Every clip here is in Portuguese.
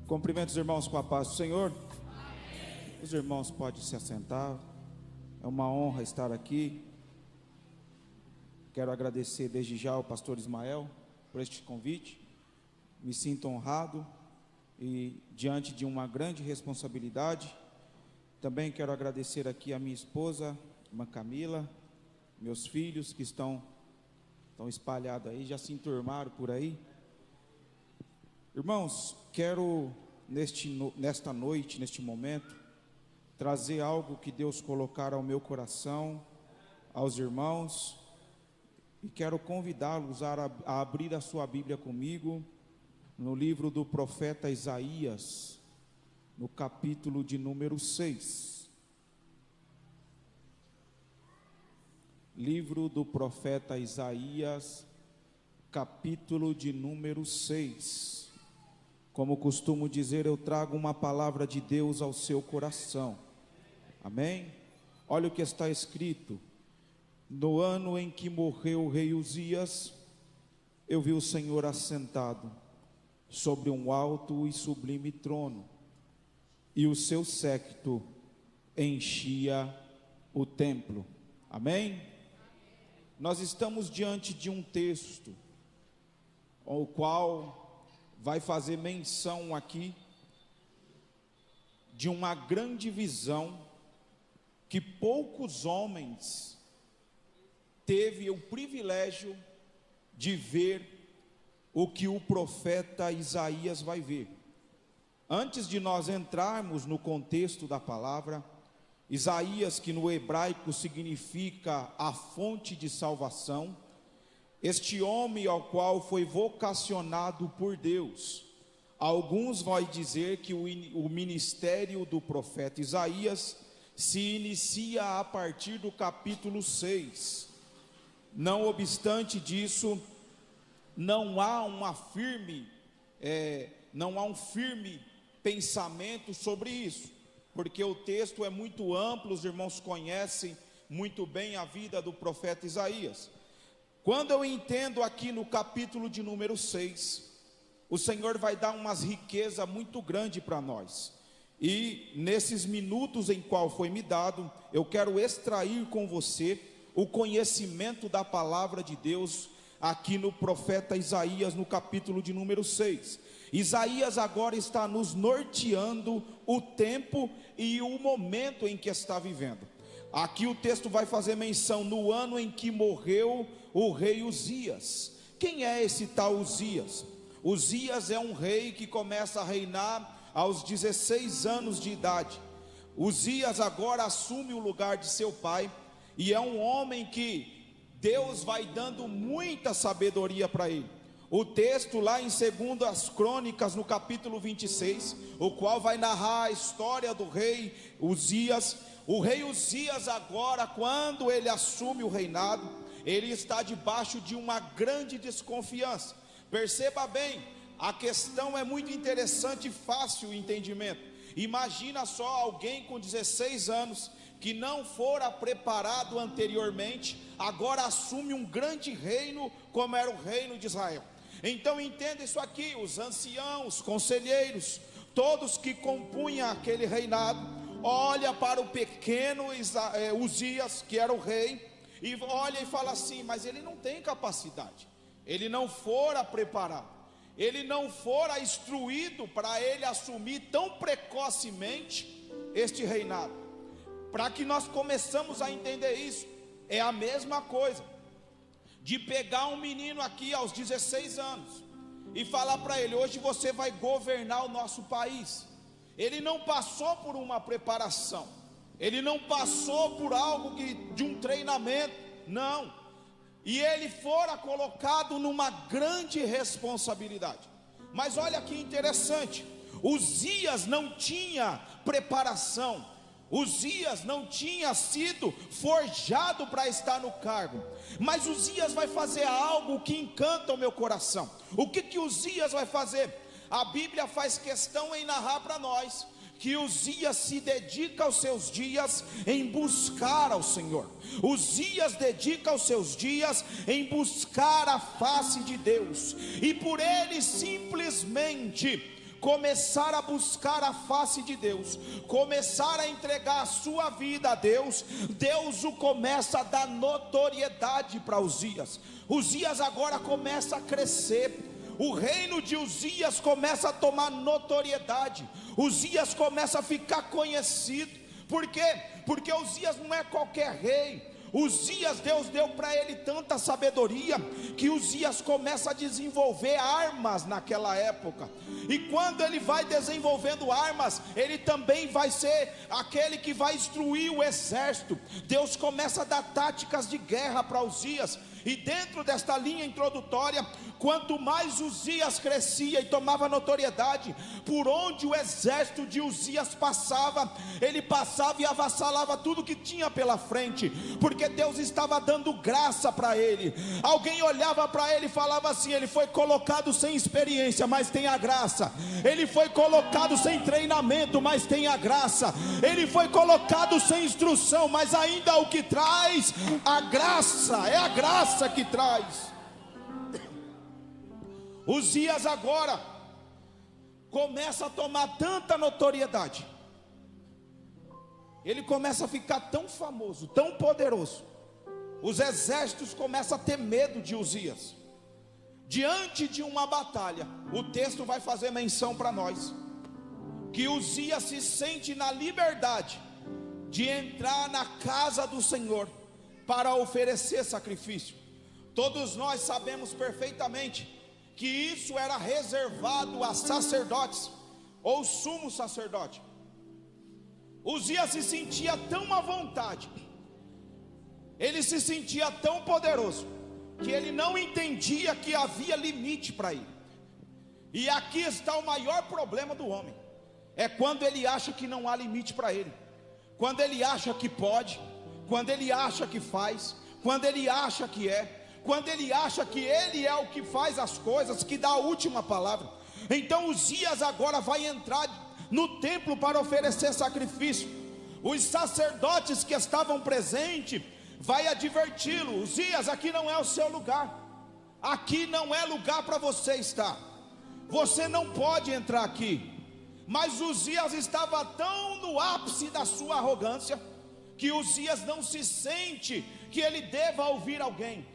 Cumprimento os irmãos com a paz do Senhor. Amém. Os irmãos podem se assentar. É uma honra estar aqui. Quero agradecer desde já ao pastor Ismael por este convite. Me sinto honrado e diante de uma grande responsabilidade. Também quero agradecer aqui a minha esposa, irmã Camila, meus filhos que estão espalhados aí, já se enturmaram por aí. Irmãos, quero nesta noite, neste momento, trazer algo que Deus colocar ao meu coração, aos irmãos, e quero convidá-los a abrir a sua Bíblia comigo, no livro do profeta Isaías, no capítulo de número 6. Livro do profeta Isaías, capítulo de número 6. Como costumo dizer, eu trago uma palavra de Deus ao seu coração. Amém? Olha o que está escrito: no ano em que morreu o rei Uzias, eu vi o Senhor assentado sobre um alto e sublime trono, e o seu séquito enchia o templo. Amém? Nós estamos diante de um texto, o qual vai fazer menção aqui de uma grande visão que poucos homens teve o privilégio de ver o que o profeta Isaías vai ver. Antes de nós entrarmos no contexto da palavra, Isaías, que no hebraico significa a fonte de salvação, este homem ao qual foi vocacionado por Deus, alguns vão dizer que o ministério do profeta Isaías se inicia a partir do capítulo 6. Não obstante disso, não há um firme pensamento sobre isso, porque o texto é muito amplo, os irmãos conhecem muito bem a vida do profeta Isaías. Quando eu entendo aqui no capítulo de número 6, o Senhor vai dar umas riquezas muito grandes para nós, e nesses minutos em qual foi me dado, eu quero extrair com você o conhecimento da palavra de Deus, aqui no profeta Isaías, no capítulo de número 6, Isaías agora está nos norteando o tempo e o momento em que está vivendo. Aqui o texto vai fazer menção no ano em que morreu o rei Uzias. Quem é esse tal Uzias? Uzias é um rei que começa a reinar aos 16 anos de idade. Uzias agora assume o lugar de seu pai, e é um homem que Deus vai dando muita sabedoria para ele. O texto lá em 2 Crônicas, no capítulo 26, o qual vai narrar a história do rei Uzias. O rei Uzias agora, quando ele assume o reinado, ele está debaixo de uma grande desconfiança. Perceba bem, a questão é muito interessante e fácil o entendimento. Imagina só alguém com 16 anos, que não fora preparado anteriormente, agora assume um grande reino, como era o reino de Israel. Então entenda isso aqui: os anciãos, os conselheiros, todos que compunham aquele reinado, olha para o pequeno Uzias, que era o rei, e olha e fala assim: mas ele não tem capacidade, ele não fora preparado, ele não fora instruído para ele assumir tão precocemente este reinado. Para que nós começamos a entender isso, é a mesma coisa de pegar um menino aqui aos 16 anos e falar para ele: hoje você vai governar o nosso país. Ele não passou por uma preparação, ele não passou por algo de um treinamento, não. E ele fora colocado numa grande responsabilidade. Mas olha que interessante, Uzias não tinha preparação, Uzias não tinha sido forjado para estar no cargo. Mas Uzias vai fazer algo que encanta o meu coração. O que Uzias vai fazer? A Bíblia faz questão em narrar para nós que Uzias se dedica aos seus dias em buscar ao Senhor. Uzias dedica os seus dias em buscar a face de Deus, e por ele simplesmente começar a buscar a face de Deus, começar a entregar a sua vida a Deus, Deus o começa a dar notoriedade para Uzias. Uzias agora começa a crescer, o reino de Uzias começa a tomar notoriedade, Uzias começa a ficar conhecido. Por quê? Porque Uzias não é qualquer rei. Uzias, Deus deu para ele tanta sabedoria, que Uzias começa a desenvolver armas naquela época, e quando ele vai desenvolvendo armas, ele também vai ser aquele que vai instruir o exército. Deus começa a dar táticas de guerra para Uzias, e dentro desta linha introdutória, quanto mais Uzias crescia e tomava notoriedade, por onde o exército de Uzias passava, ele passava e avassalava tudo que tinha pela frente, porque Deus estava dando graça para ele. Alguém olhava para ele e falava assim: ele foi colocado sem experiência, mas tem a graça. Ele foi colocado sem treinamento, mas tem a graça. Ele foi colocado sem instrução, mas ainda o que traz a graça, é a graça que traz. Uzias agora começa a tomar tanta notoriedade, ele começa a ficar tão famoso, tão poderoso, os exércitos começam a ter medo de Uzias. Diante de uma batalha, o texto vai fazer menção para nós, que Uzias se sente na liberdade de entrar na casa do Senhor para oferecer sacrifício. Todos nós sabemos perfeitamente que isso era reservado a sacerdotes, ou sumo sacerdote. Uzias se sentia tão à vontade, ele se sentia tão poderoso, que ele não entendia que havia limite para ele. E aqui está o maior problema do homem, é quando ele acha que não há limite para ele, quando ele acha que pode, quando ele acha que faz, quando ele acha que é, quando ele acha que ele é o que faz as coisas, que dá a última palavra. Então Uzias agora vai entrar no templo para oferecer sacrifício. Os sacerdotes que estavam presentes vai adverti-lo: Uzias, aqui não é o seu lugar, aqui não é lugar para você estar, você não pode entrar aqui. Mas Uzias estava tão no ápice da sua arrogância, que Uzias não se sente que ele deva ouvir alguém.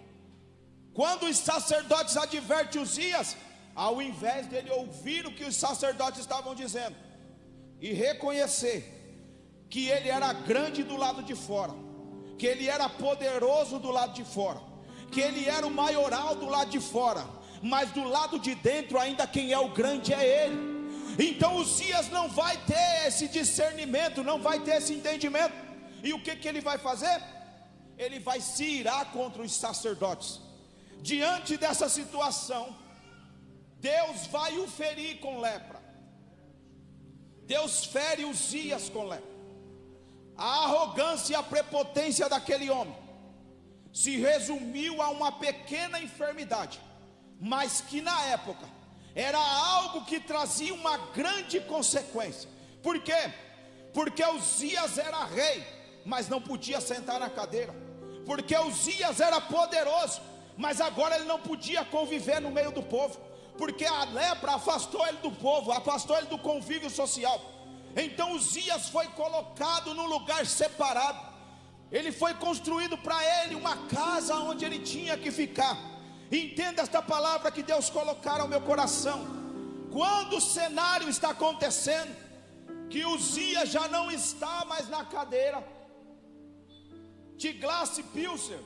Quando os sacerdotes advertem Uzias, ao invés dele ouvir o que os sacerdotes estavam dizendo e reconhecer que ele era grande do lado de fora, que ele era poderoso do lado de fora, que ele era o maioral do lado de fora, mas do lado de dentro ainda quem é o grande é ele. Então Uzias não vai ter esse discernimento, não vai ter esse entendimento. E o que ele vai fazer? Ele vai se irar contra os sacerdotes. Diante dessa situação, Deus vai o ferir com lepra. Deus fere Uzias com lepra. A arrogância e a prepotência daquele homem se resumiu a uma pequena enfermidade, mas que na época era algo que trazia uma grande consequência. Por quê? Porque Uzias era rei, mas não podia sentar na cadeira. Porque Uzias era poderoso, mas agora ele não podia conviver no meio do povo, porque a lepra afastou ele do povo, afastou ele do convívio social. Então Uzias foi colocado num lugar separado. Ele foi construído para ele uma casa onde ele tinha que ficar. Entenda esta palavra que Deus colocar ao meu coração. Quando o cenário está acontecendo, que Uzias já não está mais na cadeira, Tiglath-Pilser,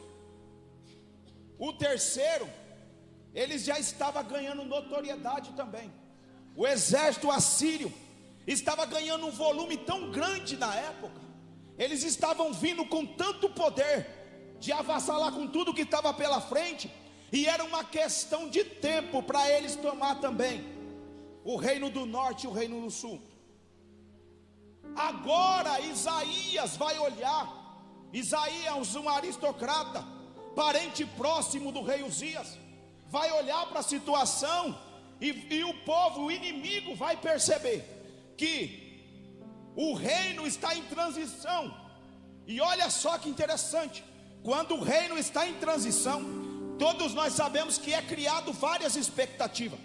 o terceiro, ele já estava ganhando notoriedade também. O exército assírio estava ganhando um volume tão grande na época. Eles estavam vindo com tanto poder de avassalar com tudo que estava pela frente, e era uma questão de tempo para eles tomar também o reino do norte e o reino do sul. Agora Isaías vai olhar, Isaías, um aristocrata, parente próximo do rei Uzias, vai olhar para a situação, e o povo, o inimigo, vai perceber que o reino está em transição. E olha só que interessante, quando o reino está em transição, todos nós sabemos que é criado várias expectativas.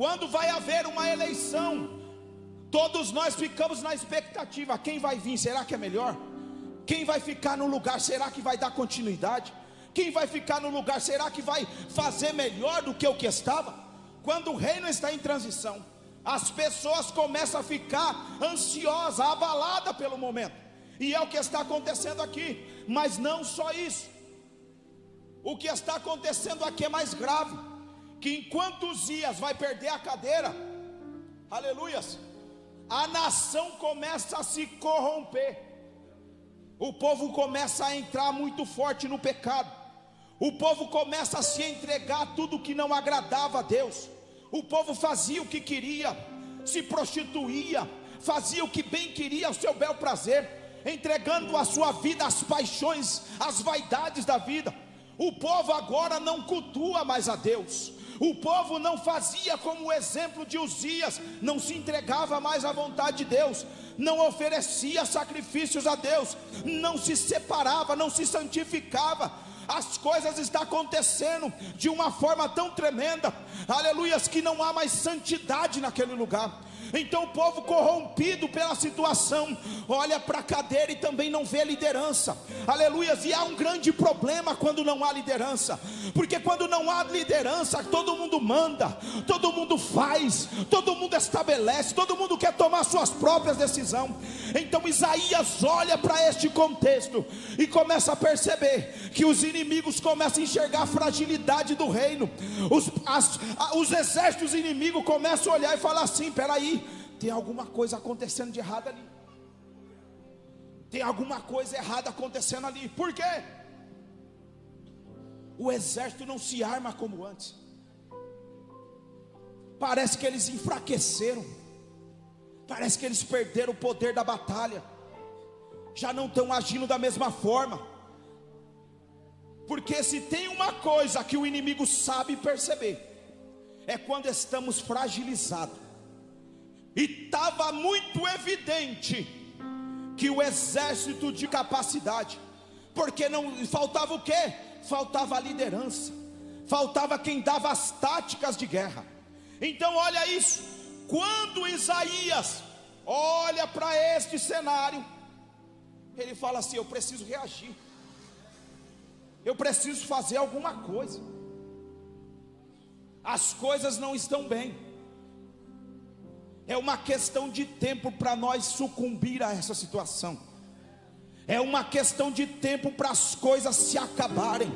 Quando vai haver uma eleição, todos nós ficamos na expectativa: quem vai vir, será que é melhor? Quem vai ficar no lugar, será que vai dar continuidade? Quem vai ficar no lugar, será que vai fazer melhor do que o que estava? Quando o reino está em transição, as pessoas começam a ficar ansiosas, abaladas pelo momento, e é o que está acontecendo aqui. Mas não só isso, o que está acontecendo aqui é mais grave, que enquanto Uzias vai perder a cadeira, aleluias, a nação começa a se corromper, o povo começa a entrar muito forte no pecado, o povo começa a se entregar a tudo que não agradava a Deus, o povo fazia o que queria, se prostituía, fazia o que bem queria, ao seu bel prazer, entregando a sua vida às paixões, às vaidades da vida. O povo agora não cultua mais a Deus, o povo não fazia como o exemplo de Uzias, não se entregava mais à vontade de Deus, não oferecia sacrifícios a Deus, não se separava, não se santificava. As coisas estão acontecendo de uma forma tão tremenda, aleluias, que não há mais santidade naquele lugar. Então o povo corrompido pela situação olha para a cadeira e também não vê liderança, aleluias. E há um grande problema quando não há liderança, porque quando não há liderança, todo mundo manda, todo mundo faz, todo mundo estabelece, todo mundo quer tomar suas próprias decisões. Então Isaías olha para este contexto e começa a perceber que os inimigos começam a enxergar a fragilidade do reino. Os exércitos inimigos começam a olhar e falar assim: peraí, tem alguma coisa acontecendo de errado ali, tem alguma coisa errada acontecendo ali. Por quê? O exército não se arma como antes, parece que eles enfraqueceram, parece que eles perderam o poder da batalha, já não estão agindo da mesma forma. Porque se tem uma coisa que o inimigo sabe perceber, é quando estamos fragilizados. E estava muito evidente que o exército de capacidade, porque não faltava o quê? Faltava a liderança, faltava quem dava as táticas de guerra. Então olha isso, quando Isaías olha para este cenário, ele fala assim: eu preciso reagir, eu preciso fazer alguma coisa, as coisas não estão bem. É uma questão de tempo para nós sucumbir a essa situação, é uma questão de tempo para as coisas se acabarem,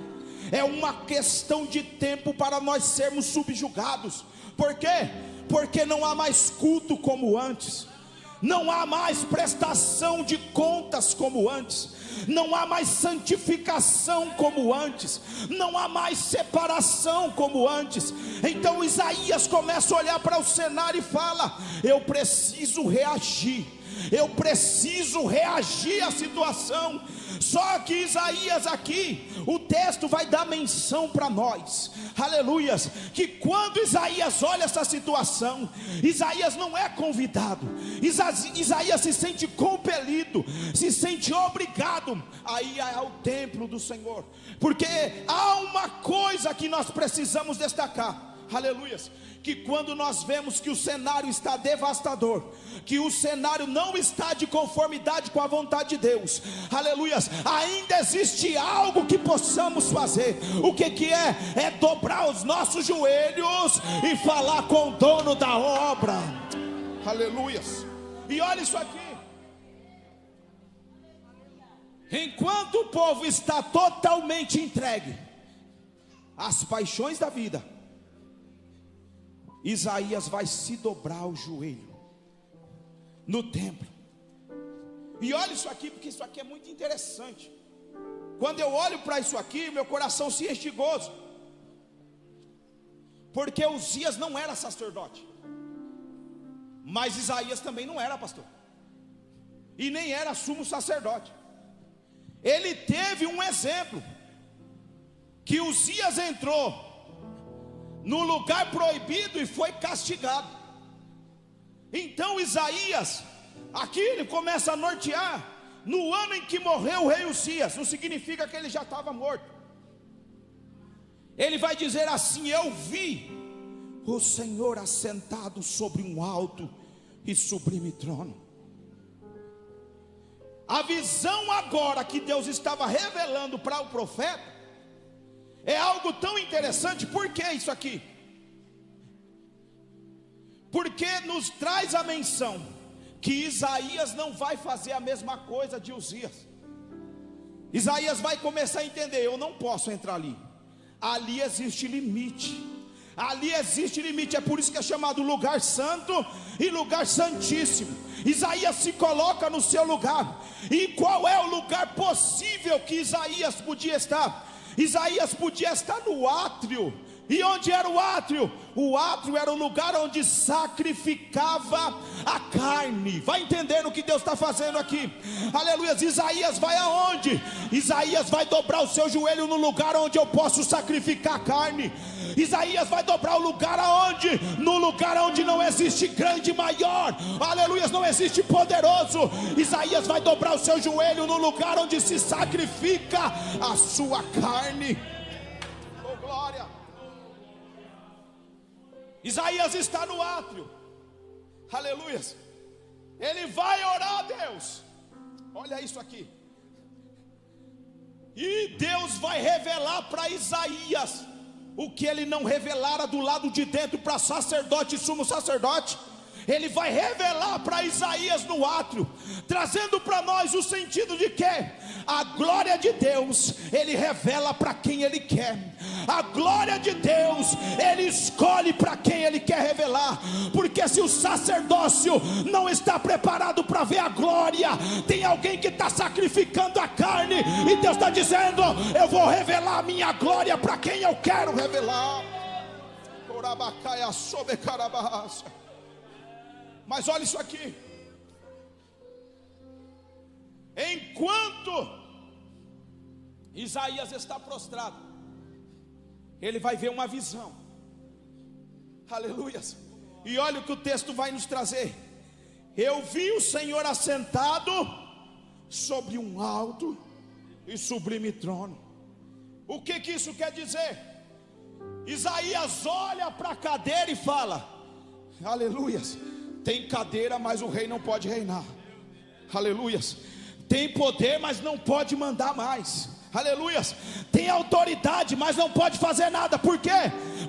é uma questão de tempo para nós sermos subjugados. Por quê? Porque não há mais culto como antes, não há mais prestação de contas como antes, não há mais santificação como antes, não há mais separação como antes. Então Isaías começa a olhar para o cenário e fala: eu preciso reagir, eu preciso reagir à situação. Só que Isaías aqui, o texto vai dar menção para nós, aleluias, que quando Isaías olha essa situação, Isaías não é convidado, Isaías se sente compelido, se sente obrigado a ir ao templo do Senhor, porque há uma coisa que nós precisamos destacar, aleluias, que quando nós vemos que o cenário está devastador, que o cenário não está de conformidade com a vontade de Deus, aleluias, ainda existe algo que possamos fazer. O que é? É dobrar os nossos joelhos e falar com o dono da obra, aleluias. E olha isso aqui, enquanto o povo está totalmente entregue às paixões da vida, Isaías vai se dobrar o joelho no templo. E olha isso aqui, porque isso aqui é muito interessante. Quando eu olho para isso aqui, meu coração se enche de gozo, porque Uzias não era sacerdote, mas Isaías também não era pastor, e nem era sumo sacerdote. Ele teve um exemplo, que Uzias entrou no lugar proibido e foi castigado. Então Isaías, aqui ele começa a nortear, no ano em que morreu o rei Uzias, não significa que ele já estava morto. Ele vai dizer assim: eu vi o Senhor assentado sobre um alto e sublime trono. A visão agora que Deus estava revelando para o profeta é algo tão interessante. Por que isso aqui? Porque nos traz a menção que Isaías não vai fazer a mesma coisa de Uzias. Isaías vai começar a entender: eu não posso entrar ali, ali existe limite. Ali existe limite, é por isso que é chamado lugar santo e lugar santíssimo. Isaías se coloca no seu lugar. E qual é o lugar possível que Isaías podia estar? Isaías podia estar no átrio. E onde era o átrio? O átrio era o lugar onde sacrificava a carne. Vai entendendo o que Deus está fazendo aqui? Aleluia. Isaías vai aonde? Isaías vai dobrar o seu joelho no lugar onde eu posso sacrificar a carne. Isaías vai dobrar o lugar aonde? No lugar onde não existe grande maior, aleluia, não existe poderoso. Isaías vai dobrar o seu joelho no lugar onde se sacrifica a sua carne. Oh glória! Isaías está no átrio, aleluia. Ele vai orar a Deus. Olha isso aqui. E Deus vai revelar para Isaías o que ele não revelara do lado de dentro para sacerdote e sumo sacerdote. Ele vai revelar para Isaías no átrio, trazendo para nós o sentido de que a glória de Deus Ele revela para quem Ele quer. A glória de Deus Ele escolhe para quem Ele quer revelar. Porque se o sacerdócio não está preparado para ver a glória, tem alguém que está sacrificando a carne, e Deus está dizendo: eu vou revelar a minha glória para quem eu quero revelar. Mas olha isso aqui. Enquanto Isaías está prostrado, ele vai ver uma visão. Aleluias. E olha o que o texto vai nos trazer. Eu vi o Senhor assentado sobre um alto e sublime trono. O que isso quer dizer? Isaías olha para a cadeira e fala: aleluias, tem cadeira, mas o rei não pode reinar. Aleluias. Tem poder, mas não pode mandar mais. Aleluias. Tem autoridade, mas não pode fazer nada. Por quê?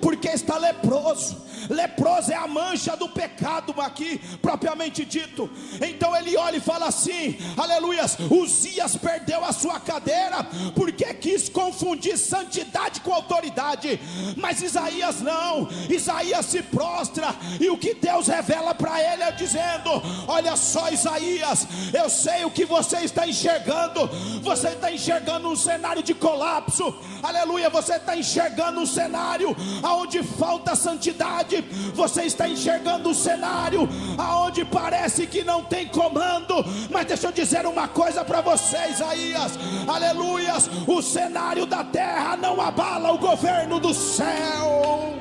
Porque está leproso. Leproso é a mancha do pecado aqui, propriamente dito. Então ele olha e fala assim: aleluias, Uzias perdeu a sua cadeira porque quis confundir santidade com autoridade. Mas Isaías não. Isaías se prostra, e o que Deus revela para ele é dizendo: olha só, Isaías, eu sei o que você está enxergando. Você está enxergando um cenário de colapso. Aleluia. Você está enxergando um cenário onde falta santidade. Você está enxergando um cenário aonde parece que não tem comando. Mas deixa eu dizer uma coisa para você, Isaías. Aleluias. O cenário da terra não abala o governo do céu.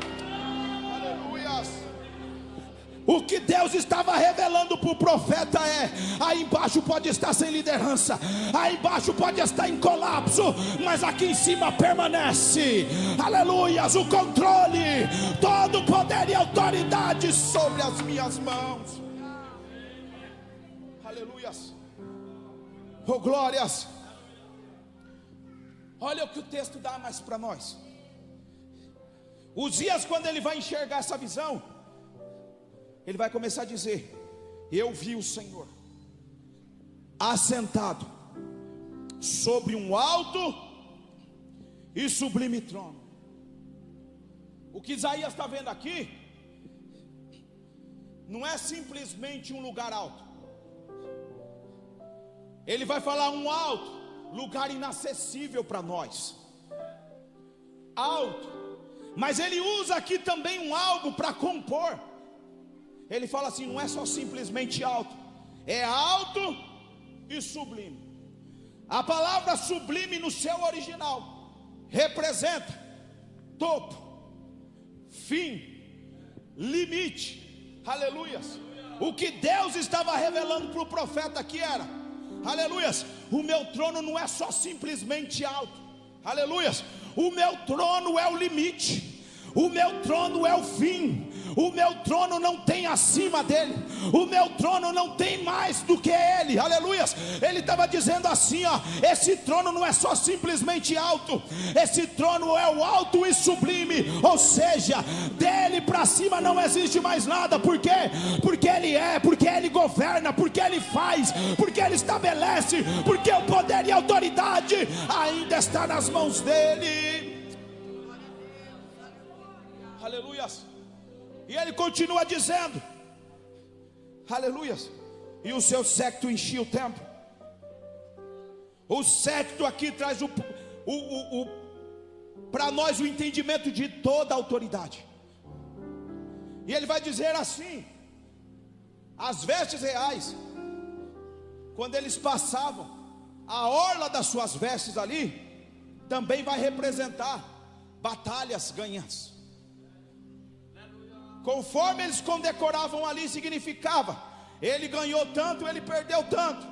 Aleluias. O que Deus estava revelando para o profeta é: aí embaixo pode estar sem liderança, aí embaixo pode estar em colapso, mas aqui em cima permanece, aleluias, o controle, todo o poder e autoridade sobre as minhas mãos. Aleluias. Oh glórias. Olha o que o texto dá mais para nós. Uzias, quando ele vai enxergar essa visão, ele vai começar a dizer: eu vi o Senhor assentado sobre um alto e sublime trono. O que Isaías está vendo aqui não é simplesmente um lugar alto. Ele vai falar um alto, lugar inacessível para nós, alto. Mas ele usa aqui também um algo para compor. Ele fala assim: não é só simplesmente alto, é alto e sublime. A palavra sublime no seu original representa topo, fim, limite. Aleluias. O que Deus estava revelando para o profeta aqui era: aleluias, o meu trono não é só simplesmente alto. Aleluias. O meu trono é o limite. O meu trono é o fim. o meu trono não tem acima dele, o meu trono não tem mais do que ele, aleluias. Ele estava dizendo assim, ó, esse trono não é só simplesmente alto, esse trono é o alto e sublime, ou seja, dele para cima não existe mais nada. Por quê? Porque ele é, porque ele governa, porque ele faz, porque ele estabelece, porque o poder e a autoridade ainda está nas mãos dele, aleluias. E ele continua dizendo, aleluias, e o seu séquito enchia o templo. O séquito aqui traz para nós o entendimento de toda a autoridade. E ele vai dizer assim, as vestes reais, quando eles passavam, a orla das suas vestes ali, também vai representar batalhas ganhas. Conforme eles condecoravam ali, significava, ele ganhou tanto, ele perdeu tanto.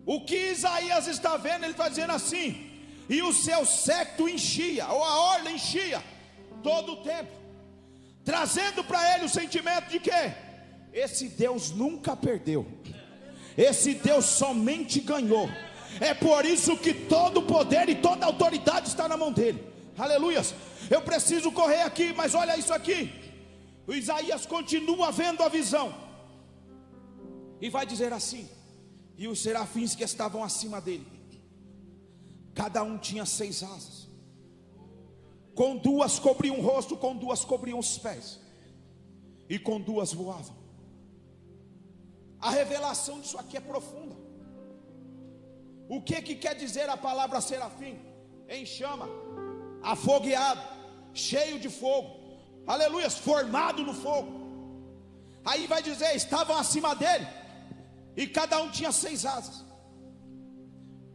O que Isaías está vendo, ele está dizendo assim, e o seu séquito enchia, ou a orla enchia, todo o tempo, trazendo para ele o sentimento de que esse Deus nunca perdeu, esse Deus somente ganhou. É por isso que todo o poder e toda a autoridade está na mão dele, aleluias. Eu preciso correr aqui, mas olha isso aqui. O Isaías continua vendo a visão, e vai dizer assim, e os serafins que estavam acima dele, cada um tinha 6 asas, com 2 cobriam o rosto, com 2 cobriam os pés, e com 2 voavam. A revelação disso aqui é profunda. O que quer dizer a palavra serafim? Em chama, afogueado, cheio de fogo, aleluias, formado no fogo. Aí vai dizer, estavam acima dele, e cada um tinha 6 asas,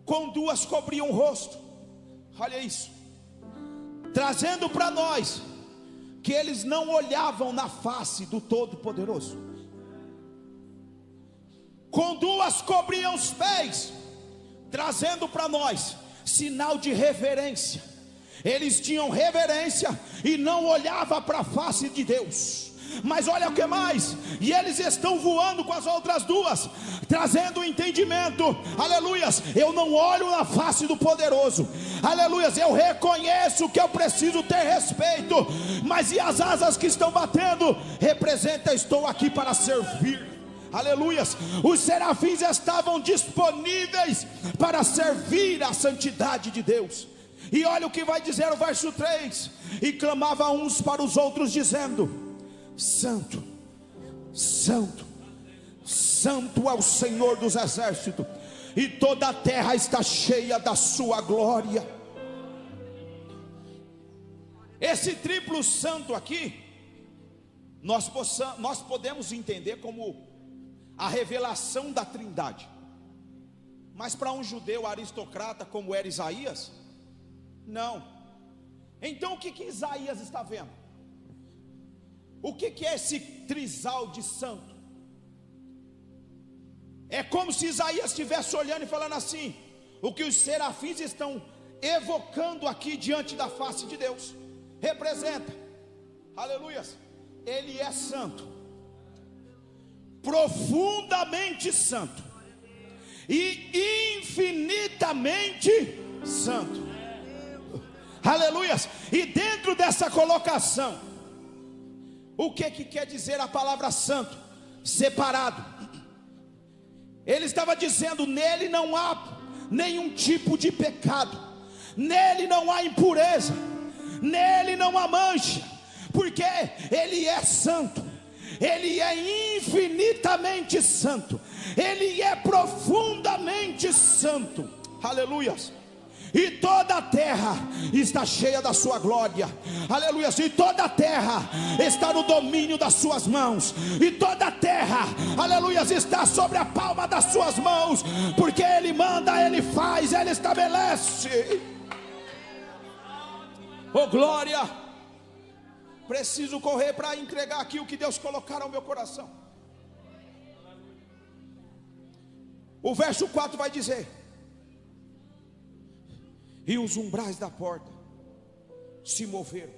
com 2 cobriam o rosto. Olha isso, trazendo para nós que eles não olhavam na face do Todo-Poderoso. Com 2 cobriam os pés, trazendo para nós sinal de reverência. Eles tinham reverência e não olhavam para a face de Deus. Mas olha o que mais, e eles estão voando com as outras 2, trazendo o entendimento, aleluias, eu não olho na face do poderoso, aleluias, eu reconheço que eu preciso ter respeito, mas e as asas que estão batendo, representa, estou aqui para servir, aleluias. Os serafins estavam disponíveis para servir a santidade de Deus. E olha o que vai dizer o verso 3, e clamava uns para os outros dizendo, Santo, Santo, Santo é o Senhor dos exércitos, e toda a terra está cheia da sua glória. Esse triplo santo aqui, nós podemos entender como a revelação da Trindade. Mas para um judeu aristocrata como era Isaías, não. Então o que Isaías está vendo? O que é esse trisal de santo? É como se Isaías estivesse olhando e falando assim, o que os serafins estão evocando aqui diante da face de Deus, representa, aleluias, ele é santo, profundamente santo, e infinitamente santo, aleluias. E dentro dessa colocação, o que quer dizer a palavra santo? Separado. Ele estava dizendo, nele não há nenhum tipo de pecado, nele não há impureza, nele não há mancha, porque ele é santo, ele é infinitamente santo, ele é profundamente santo, aleluias. E toda a terra está cheia da sua glória, aleluia. E toda a terra está no domínio das suas mãos, e toda a terra, aleluia, está sobre a palma das suas mãos, porque ele manda, ele faz, ele estabelece. Oh glória. Preciso correr para entregar aqui o que Deus colocar ao meu coração. O verso 4 vai dizer, e os umbrais da porta se moveram,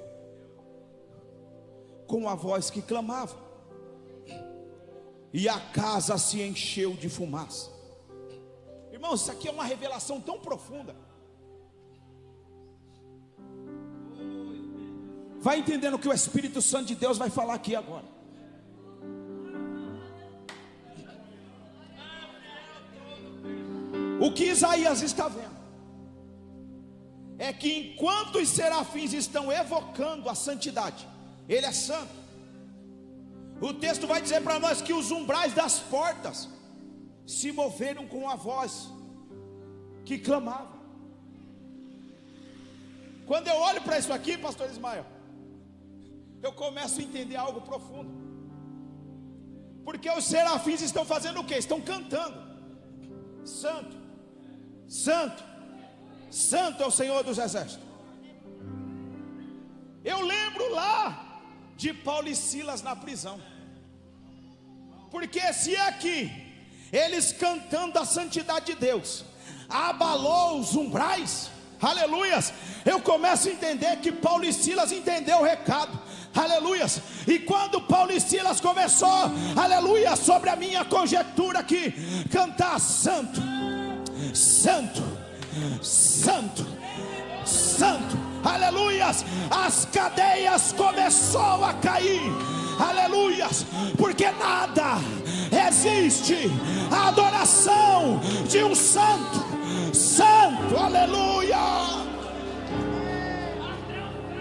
com a voz que clamava, e a casa se encheu de fumaça. Irmãos, isso aqui é uma revelação tão profunda. Vai entendendo o que o Espírito Santo de Deus vai falar aqui agora. O que Isaías está vendo é que enquanto os serafins estão evocando a santidade, ele é santo, o texto vai dizer para nós que os umbrais das portas se moveram com a voz que clamava. Quando eu olho para isso aqui, pastor Ismael, eu começo a entender algo profundo. Porque os serafins estão fazendo o quê? Estão cantando: santo, santo, santo é o Senhor dos exércitos. Eu lembro lá de Paulo e Silas na prisão. Porque se aqui eles cantando a santidade de Deus abalou os umbrais, aleluias, eu começo a entender que Paulo e Silas entenderam o recado, aleluias. E quando Paulo e Silas começou, aleluia, sobre a minha conjectura aqui, cantar santo, santo, santo, santo, aleluias, as cadeias começou a cair, aleluias, porque nada existe a adoração de um santo, santo, aleluia,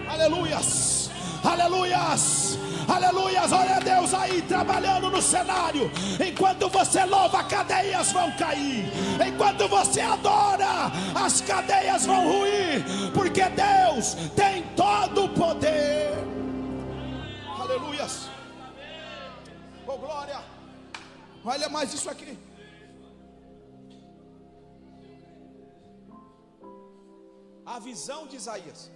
aleluias, aleluias, aleluias. Olha Deus aí trabalhando no cenário. Enquanto você louva, cadeias vão cair. Enquanto você adora, as cadeias vão ruir, porque Deus tem todo o poder. Aleluias. Oh glória. Olha mais isso aqui. A visão de Isaías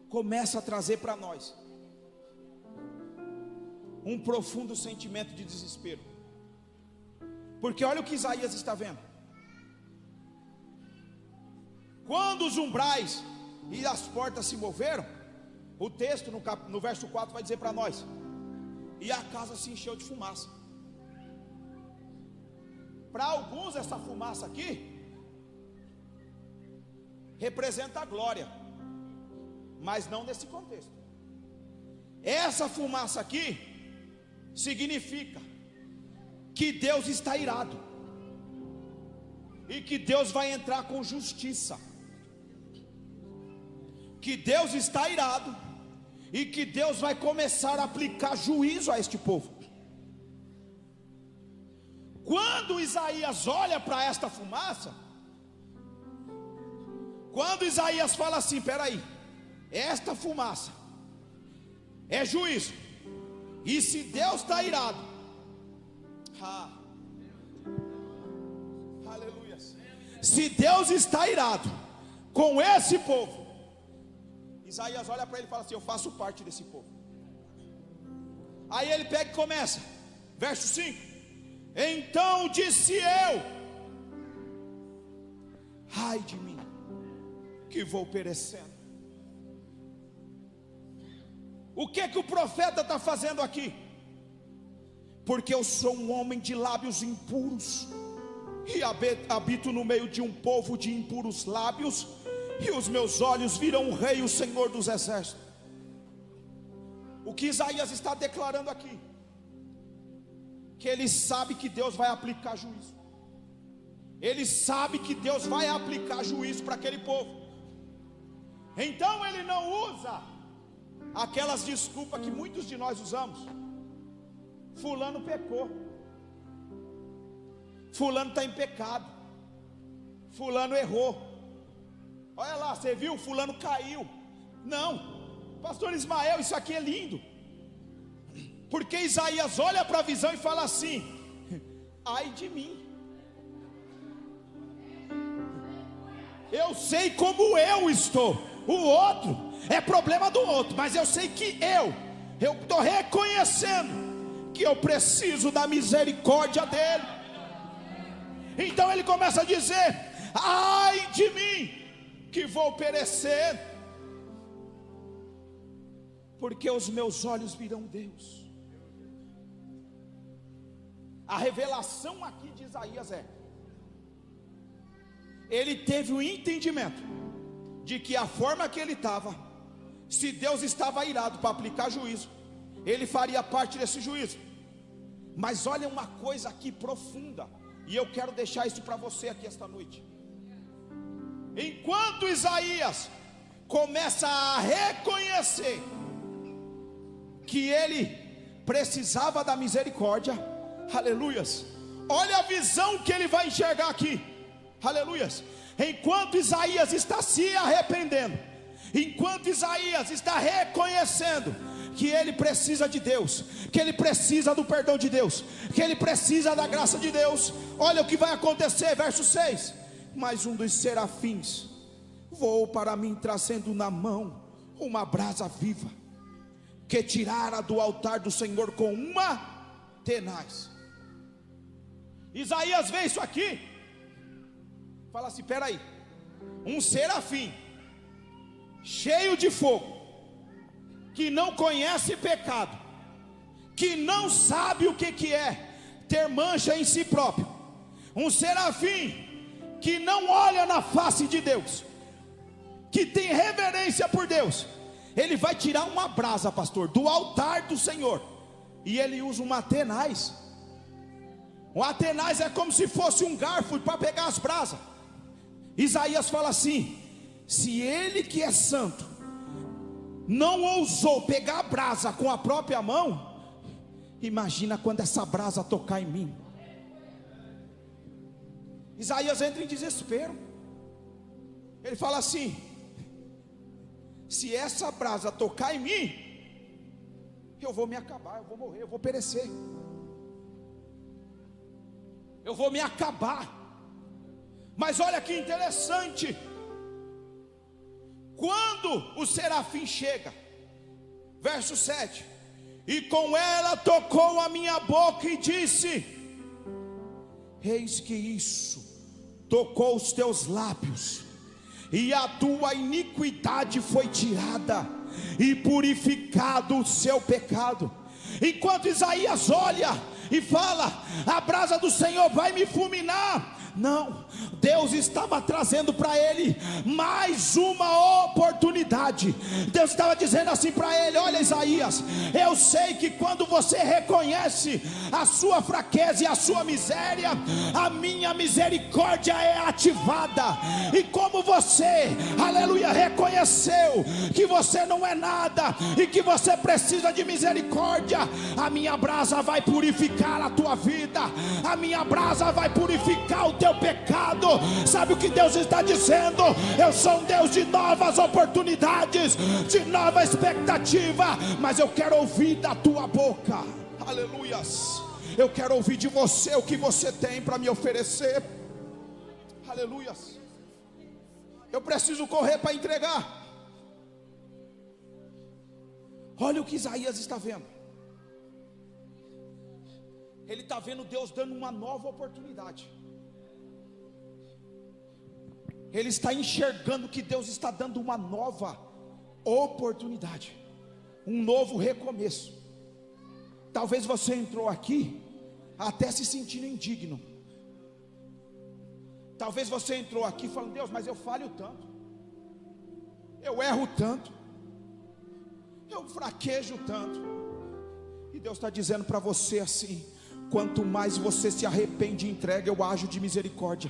começa a trazer para nós um profundo sentimento de desespero. Porque olha o que Isaías está vendo. Quando os umbrais e as portas se moveram, o texto no verso 4 vai dizer para nós: e a casa se encheu de fumaça. Para alguns essa fumaça aqui representa a glória, mas não nesse contexto. Essa fumaça aqui significa que Deus está irado e que Deus vai entrar com justiça. Que Deus está irado e que Deus vai começar a aplicar juízo a este povo. Quando Isaías olha para esta fumaça, quando Isaías fala assim: peraí, esta fumaça é juízo, e se Deus está irado, aleluia, se Deus está irado com esse povo, Isaías olha para ele e fala assim: eu faço parte desse povo. Aí ele pega e começa, verso 5: então disse eu, ai de mim, que vou perecendo. O que o profeta está fazendo aqui? Porque eu sou um homem de lábios impuros, e habito no meio de um povo de impuros lábios, e os meus olhos viram o Rei, o Senhor dos exércitos. O que Isaías está declarando aqui? Que ele sabe que Deus vai aplicar juízo. Ele sabe que Deus vai aplicar juízo para aquele povo. Então ele não usa aquelas desculpas que muitos de nós usamos. Fulano pecou, fulano está em pecado, fulano errou, olha lá, você viu, fulano caiu. Não, pastor Ismael, isso aqui é lindo, porque Isaías olha para a visão e fala assim: ai de mim, eu sei como eu estou. O outro é problema do outro, mas eu sei que eu estou reconhecendo que eu preciso da misericórdia dele. Então ele começa a dizer: ai de mim, que vou perecer. porque os meus olhos virão Deus. A revelação aqui de Isaías ele teve o entendimento de que a forma que ele estava, se Deus estava irado para aplicar juízo, ele faria parte desse juízo. Mas olha uma coisa aqui profunda, e eu quero deixar isso para você aqui esta noite. Enquanto Isaías começa a reconhecer que ele precisava da misericórdia, aleluias, olha a visão que ele vai enxergar aqui, aleluias. Enquanto Isaías está se arrependendo, enquanto Isaías está reconhecendo que ele precisa de Deus, que ele precisa do perdão de Deus, que ele precisa da graça de Deus, olha o que vai acontecer, verso 6: mas um dos serafins voou para mim, trazendo na mão uma brasa viva, que tirara do altar do Senhor com uma tenaz. Isaías vê isso aqui, fala assim: espera aí, um serafim cheio de fogo, que não conhece pecado, que não sabe o que é ter mancha em si próprio, um serafim que não olha na face de Deus, que tem reverência por Deus, ele vai tirar uma brasa, pastor, do altar do Senhor, e ele usa uma tenaz. Uma tenaz é como se fosse um garfo para pegar as brasas. Isaías fala assim: se ele que é santo não ousou pegar a brasa com a própria mão, imagina quando essa brasa tocar em mim. Isaías entra em desespero. Ele fala assim: se essa brasa tocar em mim, eu vou me acabar, eu vou morrer, eu vou perecer, eu vou me acabar. Mas olha que interessante, quando o serafim chega, verso 7: e com ela tocou a minha boca e disse: eis que isso tocou os teus lábios, e a tua iniquidade foi tirada, e purificado o seu pecado. Enquanto Isaías olha e fala: a brasa do Senhor vai me fulminar, não, Deus estava trazendo para ele mais uma oportunidade. Deus estava dizendo assim para ele: olha, Isaías, eu sei que quando você reconhece a sua fraqueza e a sua miséria, a minha misericórdia é ativada. E como você, aleluia, reconheceu que você não é nada e que você precisa de misericórdia, a minha brasa vai purificar a tua vida, a minha brasa vai purificar o teu pecado. Sabe o que Deus está dizendo? Eu sou um Deus de novas oportunidades, de nova expectativa, mas eu quero ouvir da tua boca, aleluias, eu quero ouvir de você o que você tem para me oferecer, aleluias. Eu preciso correr para entregar. Olha o que Isaías está vendo. Ele está vendo Deus dando uma nova oportunidade. Ele está enxergando que Deus está dando uma nova oportunidade, um novo recomeço. Talvez você entrou aqui até se sentindo indigno. Talvez você entrou aqui falando: Deus, mas eu falho tanto, eu erro tanto, eu fraquejo tanto. E Deus está dizendo para você assim: quanto mais você se arrepende e entrega, eu ajo de misericórdia.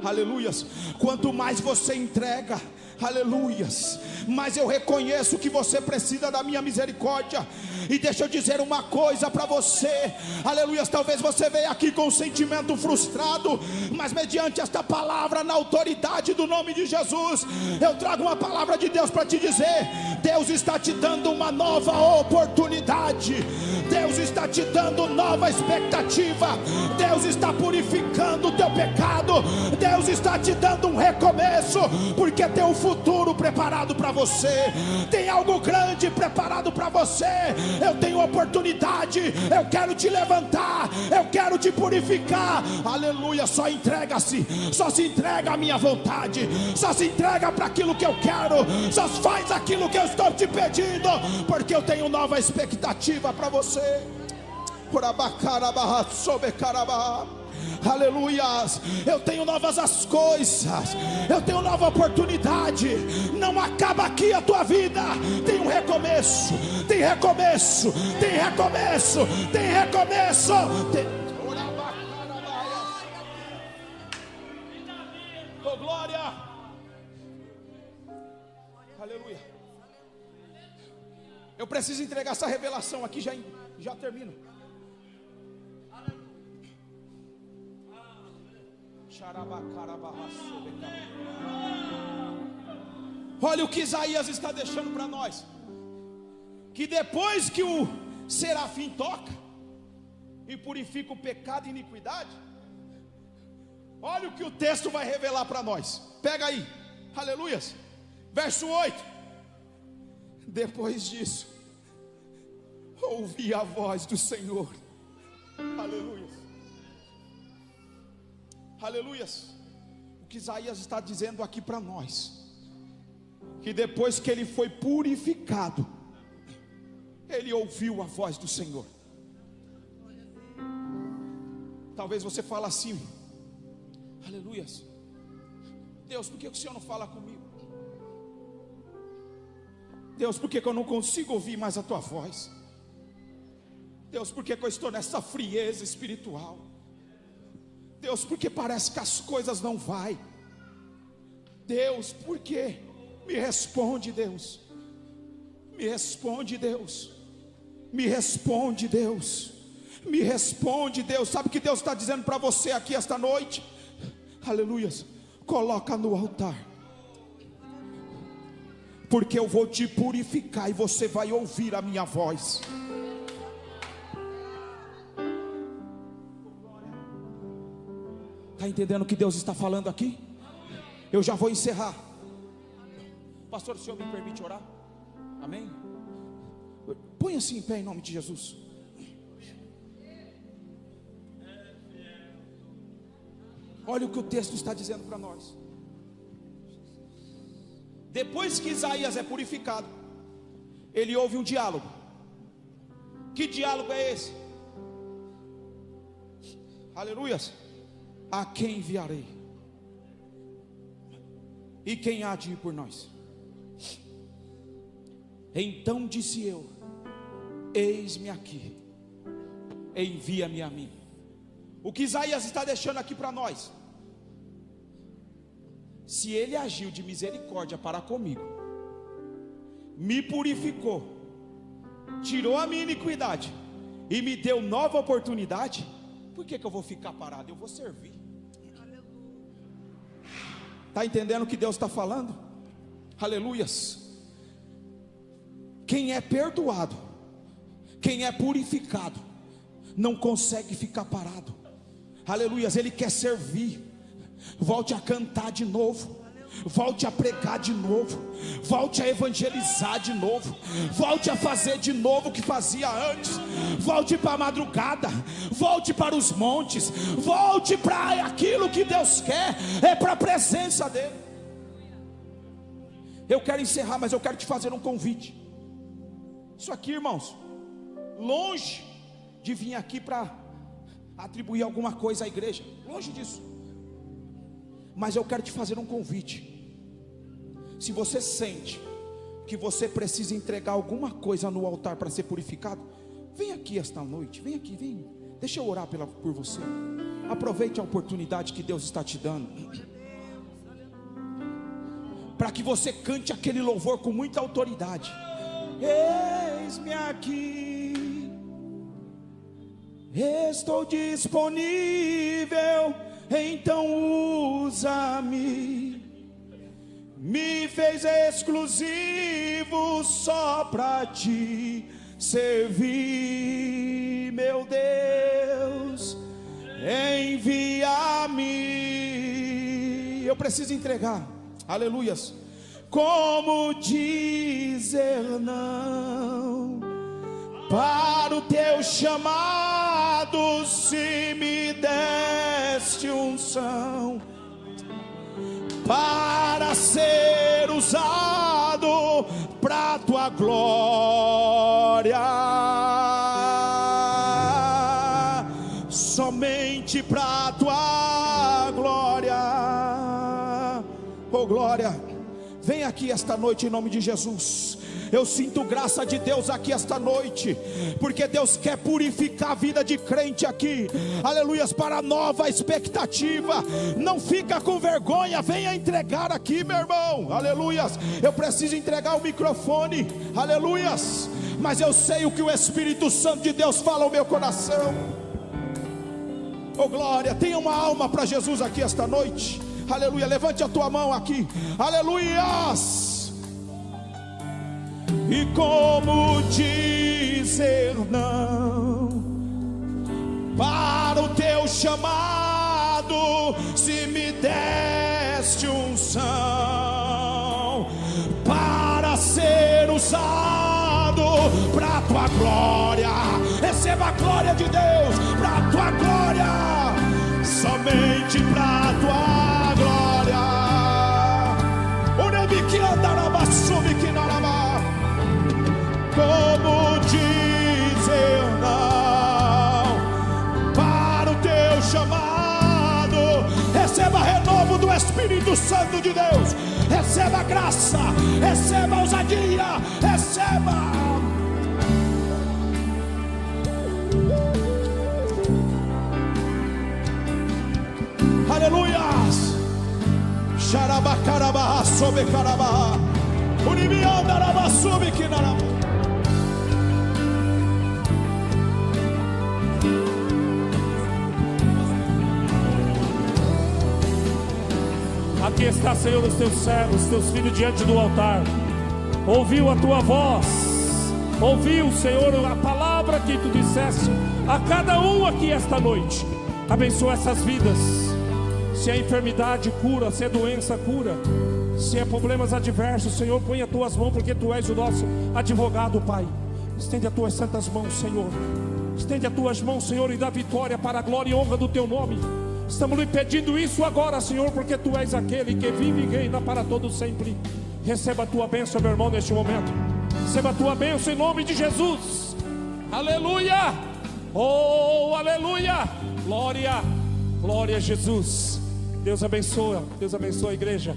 Aleluias. Quanto mais você entrega, aleluias, mas eu reconheço que você precisa da minha misericórdia. E deixa eu dizer uma coisa para você, aleluias. Talvez você veja aqui com um sentimento frustrado, mas mediante esta palavra, na autoridade do nome de Jesus, eu trago uma palavra de Deus para te dizer: Deus está te dando uma nova oportunidade, Deus está te dando nova expectativa, Deus está purificando o teu pecado, Deus está te dando um recomeço, porque tem um futuro preparado para você, tem algo grande preparado para você. você: eu tenho oportunidade, eu quero te levantar, eu quero te purificar. Aleluia. Só entrega-se, só se entrega à minha vontade, só se entrega para aquilo que eu quero, só faz aquilo que eu estou te pedindo, porque eu tenho nova expectativa para você. Aleluia. Eu tenho novas as coisas, eu tenho nova oportunidade. Não acaba aqui a tua vida. Tem um recomeço, tem recomeço, tem recomeço, tem recomeço. Oh, glória. Aleluia. Eu preciso entregar essa revelação aqui, já termino. Olha o que Isaías está deixando para nós: que depois que o serafim toca e purifica o pecado e iniquidade, olha o que o texto vai revelar para nós. Pega aí, aleluias, verso 8. Depois disso, ouvi a voz do Senhor. Aleluia. Aleluias. O que Isaías está dizendo aqui para nós: que depois que ele foi purificado, ele ouviu a voz do Senhor. Talvez você fale assim: aleluias, Deus, por que o Senhor não fala comigo? Deus, por que eu não consigo ouvir mais a tua voz? Deus, por que eu estou nessa frieza espiritual? Deus, porque parece que as coisas não vai. Deus, por quê? Me responde, Deus. Me responde, Deus. Me responde, Deus. Me responde, Deus. Sabe o que Deus está dizendo para você aqui esta noite? Aleluias. Coloca no altar, porque eu vou te purificar e você vai ouvir a minha voz. Está entendendo o que Deus está falando aqui? Eu já vou encerrar. Pastor, o senhor me permite orar? Amém? Põe-se em pé em nome de Jesus. Olha o que o texto está dizendo para nós. Depois que Isaías é purificado, ele ouve um diálogo. Que diálogo é esse? Aleluias. A quem enviarei? E quem há de ir por nós? Então disse eu: eis-me aqui, envia-me a mim. O que Isaías está deixando aqui para nós: se ele agiu de misericórdia para comigo, me purificou, tirou a minha iniquidade e me deu nova oportunidade, por que eu vou ficar parado? Eu vou servir. Está entendendo o que Deus está falando? Aleluias. Quem é perdoado, quem é purificado, não consegue ficar parado. Aleluias. Ele quer servir. Volte a cantar de novo, volte a pregar de novo, volte a evangelizar de novo, volte a fazer de novo o que fazia antes. Volte para a madrugada, volte para os montes, volte para aquilo que Deus quer, é para a presença dele. Eu quero encerrar, mas eu quero te fazer um convite. Isso aqui, irmãos, longe de vir aqui para atribuir alguma coisa à igreja, longe disso. Mas eu quero te fazer um convite. Se você sente que você precisa entregar alguma coisa no altar para ser purificado, vem aqui esta noite, vem aqui, vem. Deixa eu orar por você. Aproveite a oportunidade que Deus está te dando, para que você cante aquele louvor com muita autoridade. Eis-me aqui, estou disponível, então usa-me. Me fez exclusivo só para te servir, meu Deus, envia-me. Eu preciso entregar, aleluias. Como dizer não para o teu chamado, se me deste unção, para ser usado para a tua glória, somente para a tua glória. Oh glória, vem aqui esta noite em nome de Jesus. Eu sinto graça de Deus aqui esta noite, porque Deus quer purificar a vida de crente aqui, aleluias, para nova expectativa. Não fica com vergonha, venha entregar aqui, meu irmão, aleluias. Eu preciso entregar o microfone, aleluias, mas eu sei o que o Espírito Santo de Deus fala ao meu coração. Oh glória, tenha uma alma para Jesus aqui esta noite, aleluia. Levante a tua mão aqui, aleluias. E como dizer não para o teu chamado, se me deste unção, para ser usado para a tua glória. Receba a glória de Deus, para a tua glória, somente para a tua glória. Como dizer não para o teu chamado? Receba renovo do Espírito Santo de Deus, receba graça, receba ousadia, receba. Aleluias. Xarabacarabá, sobecarabá, unibiandarabá, sobequinarabá. Aqui está, Senhor, os teus servos, os teus filhos diante do altar. Ouviu a tua voz, ouviu, Senhor, a palavra que tu disseste a cada um aqui esta noite. Abençoa essas vidas. Se é enfermidade, cura. Se é doença, cura. Se é problemas adversos, Senhor, põe as tuas mãos, porque tu és o nosso advogado, Pai. Estende as tuas santas mãos, Senhor. Estende as tuas mãos, Senhor, e dá vitória para a glória e honra do teu nome. Estamos lhe pedindo isso agora, Senhor, porque tu és aquele que vive e reina para todo sempre. Receba a tua bênção, meu irmão, neste momento. Receba a tua bênção em nome de Jesus. Aleluia. Oh, aleluia. Glória, glória a Jesus. Deus abençoa a igreja.